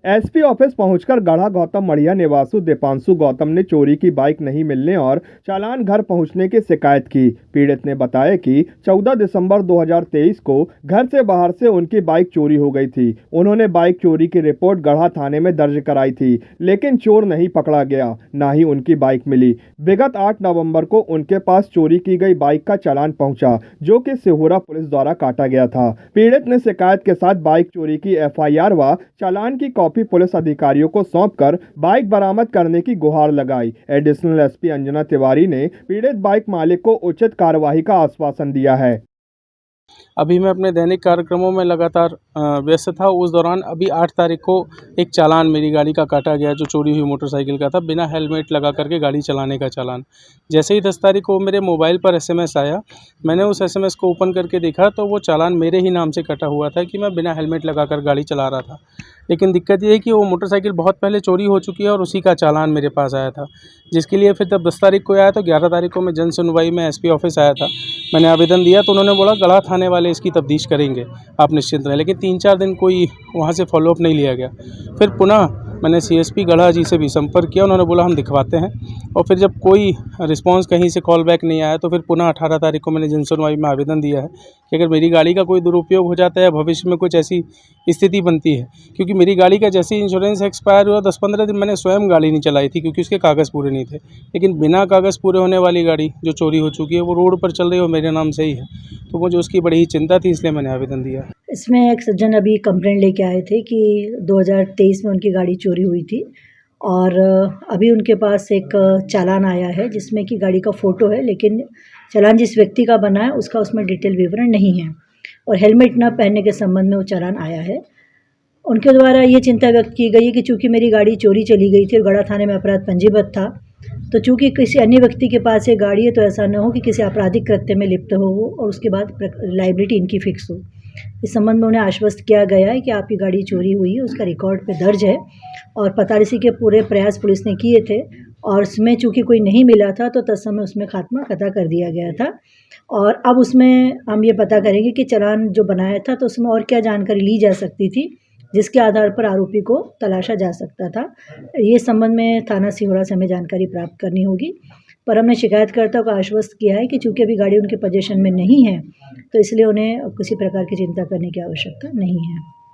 SP office पहुंचकर गढ़ा गौतम मड़िया निवासी दीपांशु गौतम ने चोरी की बाइक नहीं मिलने और चालान घर पहुंचने की शिकायत की। पीड़ित ने बताया कि 14 दिसंबर 2023 को घर से बाहर से उनकी बाइक चोरी हो गई थी। उन्होंने बाइक चोरी की रिपोर्ट गढ़ा थाने में दर्ज कराई थी, लेकिन चोर नहीं पकड़ा गया, न ही उनकी बाइक मिली। विगत 8 नवंबर को उनके पास चोरी की गई बाइक का चालान पहुंचा, जो कि सिहोरा पुलिस द्वारा काटा गया था। पीड़ित ने शिकायत के साथ बाइक चोरी की एफआईआर व चालान की कॉपी पुलिस अधिकारियों को सौंपकर बाइक बरामद करने की गुहार लगाई। एडिशनल एसपी अंजना तिवारी ने पीड़ित बाइक मालिक को उचित कार्यवाही का आश्वासन दिया है। अभी मैं अपने दैनिक कार्यक्रमों में लगातार व्यस्त था। उस दौरान अभी 8 तारीख को एक चालान मेरी गाड़ी का काटा गया, जो चोरी हुई मोटरसाइकिल का था, बिना हेलमेट लगा करके गाड़ी चलाने का चालान। जैसे ही 10 तारीख को मेरे मोबाइल पर एसएमएस आया, मैंने उस एसएमएस को ओपन करके देखा तो वो चालान मेरे ही नाम से कटा हुआ था कि मैं बिना हेलमेट लगा कर गाड़ी चला रहा था। लेकिन दिक्कत ये है कि वो मोटरसाइकिल बहुत पहले चोरी हो चुकी है और उसी का चालान मेरे पास आया था, जिसके लिए फिर जब 10 तारीख को आया तो 11 तारीख को मैं जन सुनवाई में एसपी ऑफिस आया था। मैंने आवेदन दिया तो उन्होंने बोला गढ़ा थाने वाले इसकी तफ्तीश करेंगे, आप निश्चिंत रहें। लेकिन 3-4 दिन कोई वहाँ से फॉलोअप नहीं लिया गया। फिर पुनः मैंने सीएसपी गढ़ा जी से भी संपर्क किया, उन्होंने बोला हम दिखवाते हैं। और फिर जब कोई रिस्पांस कहीं से कॉल बैक नहीं आया तो फिर पुनः 18 तारीख को मैंने जन सुनवाई में आवेदन दिया है कि अगर मेरी गाड़ी का कोई दुरुपयोग हो जाता है, भविष्य में कुछ ऐसी स्थिति बनती है, क्योंकि मेरी गाड़ी का जैसे ही इंश्योरेंस एक्सपायर हुआ 10-15 दिन मैंने स्वयं गाड़ी नहीं चलाई थी, क्योंकि उसके कागज़ पूरे नहीं थे। लेकिन बिना कागज़ पूरे होने वाली गाड़ी जो चोरी हो चुकी है वो रोड पर चल रही है और मेरे नाम से ही है, तो मुझे उसकी बड़ी ही चिंता थी, इसलिए मैंने आवेदन दिया। इसमें एक सज्जन अभी कंप्लेंट लेके आए थे कि 2023 में उनकी गाड़ी चोरी हुई थी और अभी उनके पास एक चालान आया है जिसमें कि गाड़ी का फ़ोटो है, लेकिन चालान जिस व्यक्ति का बना है उसका उसमें डिटेल विवरण नहीं है और हेलमेट न पहनने के संबंध में वो चालान आया है। उनके द्वारा ये चिंता व्यक्त की गई है कि चूँकि मेरी गाड़ी चोरी चली गई थी और गढ़ा थाने में अपराध पंजीबद्ध था, तो चूँकि किसी अन्य व्यक्ति के पास ये गाड़ी है तो ऐसा न हो कि किसी आपराधिक कृत्य में लिप्त हो वो और उसके बाद लायबिलिटी इनकी फिक्स हो। इस संबंध में उन्हें आश्वस्त किया गया है कि आपकी गाड़ी चोरी हुई है, उसका रिकॉर्ड पे दर्ज है और पतालसी के पूरे प्रयास पुलिस ने किए थे और उसमें चूँकि कोई नहीं मिला था तो तत्समय उसमें खात्मा कतई कर दिया गया था। और अब उसमें हम ये पता करेंगे कि चालान जो बनाया था तो उसमें और क्या जानकारी ली जा सकती थी जिसके आधार पर आरोपी को तलाशा जा सकता था। ये संबंध में थाना सिहोरा से हमें जानकारी प्राप्त करनी होगी, पर हमने शिकायतकर्ता को आश्वस्त किया है कि चूँकि अभी गाड़ी उनके पोजीशन में नहीं है तो इसलिए उन्हें किसी प्रकार की चिंता करने की आवश्यकता नहीं है।